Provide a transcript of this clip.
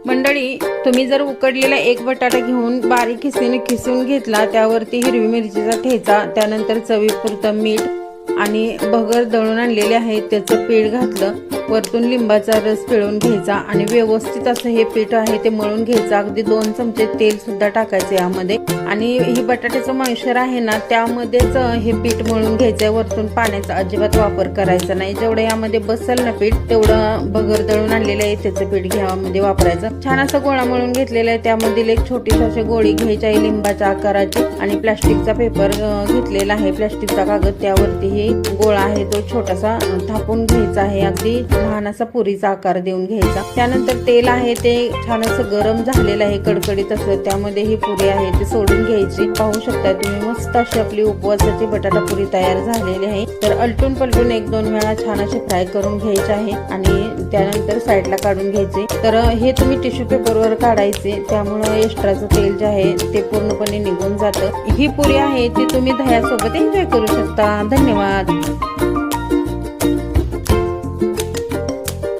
मंडळी, तुम्ही जर उकडलेला एक बटाटा घेऊन बारीक खिसणीने खिसून घेतला, त्यावरती हिरवी मिरचीचा ठेचा, त्यानंतर चवीपुरतं मीठ आणि भगर दळून आणलेले आहे त्याचं पीठ घातलं, वरतून लिंबाचा रस पिळून घ्यायचा आणि व्यवस्थित असं हे पीठ आहे ते मळून घ्यायचं। अगदी 2 चमचे तेल सुद्धा टाकायचे यामध्ये आणि ही बटाट्याचं मॉइश्चर आहे ना त्यामध्येच हे पीठ मळून घ्यायचंय। वरतून पाण्याचा अजिबात वापर करायचा नाही। जेवढं यामध्ये बसेल ना पीठ तेवढं भगर दळून आणलेलं आहे त्याचं पीठ यामध्ये वापरायचं। छान असा गोळा मळून घेतलेला आहे, त्यामध्ये एक छोटीशी अशी गोळी घ्यायची आहे लिंबाच्या आकाराची आणि प्लास्टिकचा पेपर घेतलेला आहे, प्लास्टिकचा कागद, त्यावरती हे गोळा आहे तो छोटासा थापून घ्यायचा आहे, अगदी लहान असा पुरीचा आकार देऊन घ्यायचा। त्यानंतर तेल आहे ते छान असं गरम झालेलं आहे कडकडीत असं, त्यामध्ये ही पुरी आहे ते सोडून घ्यायची। पाहू शकता तुम्ही मस्त अशी आपली उपवासाची बटाटा पुरी तयार झालेली आहे। तर अलटून पलटून 1-2 वेळा छान अशी फ्राय करून घ्यायचे आहे आणि त्यानंतर साईडला काढून घ्यायचे। तर हे तुम्ही टिश्यू पेपरवर काढायचे, त्यामुळे एक्स्ट्राचं तेल जे आहे ते पूर्णपणे निघून जातं। ही पुरी आहे ती तुम्ही दह्यासोबत एन्जॉय करू शकता। धन्यवाद।